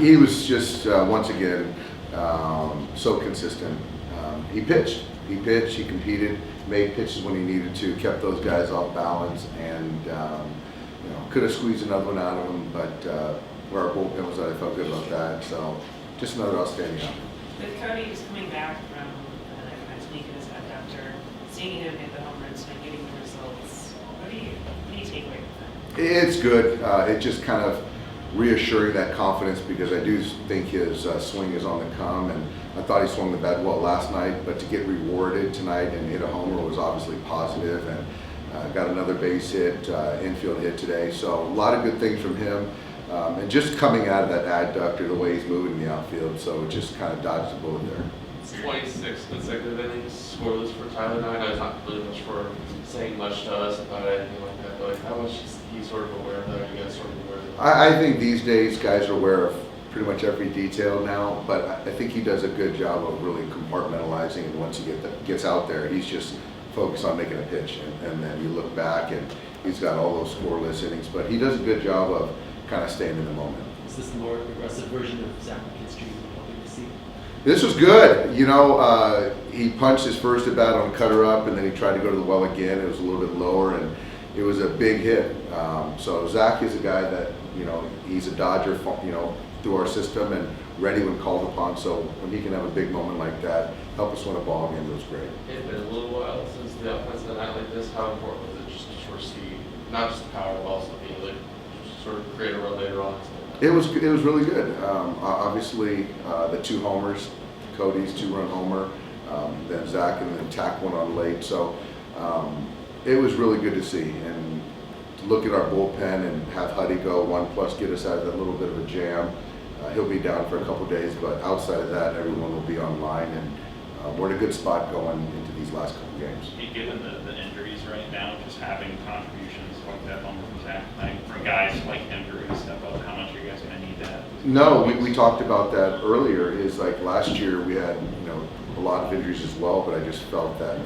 He was just, once again, so consistent. He pitched, he competed, made pitches when he needed to, kept those guys off balance, and could have squeezed another one out of him, but where our bullpen was at, I felt good about that. So just another outstanding out. With Cody just coming back from kind of tweaking his head after seeing him hit the home runs and getting the results, what do you take away from that? It's good. It just kind of reassuring that confidence, because I do think his swing is on the come, and I thought he swung the bat well last night, but to get rewarded tonight and hit a homer was obviously positive, and got another base hit, infield hit today. So a lot of good things from him, and just coming out of that adductor, the way he's moving in the outfield, so it just kind of dodged the bullet there. It's 26 consecutive innings scoreless for Tyler now. I know it's not really much for saying much to us about anything like that, but how much is he sort of aware of that? You guys sort of aware of that? I think these days guys are aware of pretty much every detail now, but I think he does a good job of really compartmentalizing, and once he gets out there, he's just focused on making a pitch, and then you look back and he's got all those scoreless innings, but he does a good job of kind of staying in the moment. Is this the more aggressive version of Zach McKinstry we're hoping to see? This was good. He punched his first at bat on cutter up, and then he tried to go to the well again. It was a little bit lower, and it was a big hit. So Zach is a guy that, he's a Dodger, through our system, and ready when called upon. So when he can have a big moment like that, help us win a ball game, it was great. It's been a little while since the offense had a night like this. How important was it just to sort of see, not just the power, but also being able to sort of create a run later on? It was really good. Obviously, the 2 homers, Cody's 2-run homer, then Zach, and then tack one on late. So it was really good to see, and to look at our bullpen and have Huddy go 1+, get us out of that little bit of a jam. He'll be down for a couple days, but outside of that, everyone will be online, and we're in a good spot going into these last couple games. Given the injuries right now, just having contributions like that homer from Zach, from guys like him to really step up, how much are you guys going to need that? No, we talked about that earlier. Is like last year we had a lot of injuries as well, but I just felt that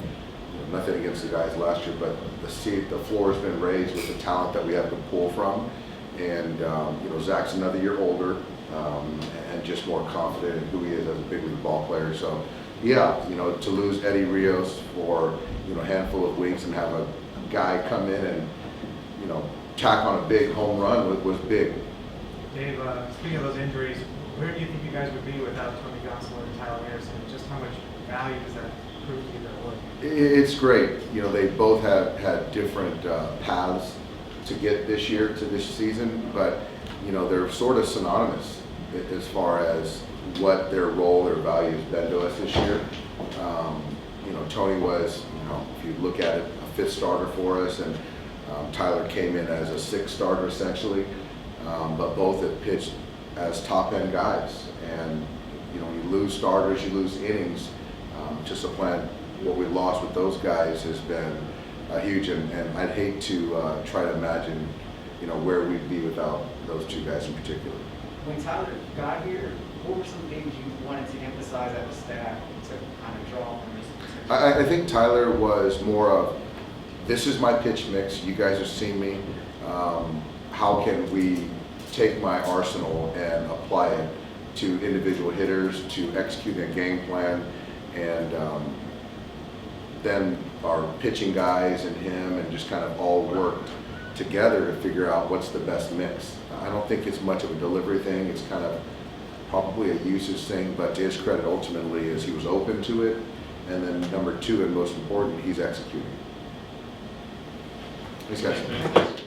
nothing against the guys last year, but the floor has been raised with the talent that we have to pull from, and Zach's another year older, and just more confident in who he is as a big league ball player. So yeah, to lose Eddie Rios for a handful of weeks and have a guy come in and tack on a big home run was big. Dave, speaking of those injuries, where do you think you guys would be without Tony Gonsolin and Tyler Anderson? Just how much value does that prove to you that would? It's great. They both have had different paths to get this year to this season, but they're sort of synonymous as far as what their role, their value has been to us this year. Tony was, if you look at it, a 5th starter for us, and Tyler came in as a 6th starter essentially, but both have pitched as top-end guys. And you lose starters, you lose innings. To supplant what we lost with those guys has been huge, and I'd hate to try to imagine where we'd be without those 2 guys in particular. When Tyler got here, what were some things you wanted to emphasize as a staff to kind of draw from this? I think Tyler was more of, this is my pitch mix, you guys have seen me, how can we take my arsenal and apply it to individual hitters, to execute a game plan, and then our pitching guys and him, and just kind of all worked together to figure out what's the best mix. I don't think it's much of a delivery thing, it's kind of probably a usage thing, but to his credit ultimately is he was open to it, and then number 2 and most important, he's executing. Thanks guys.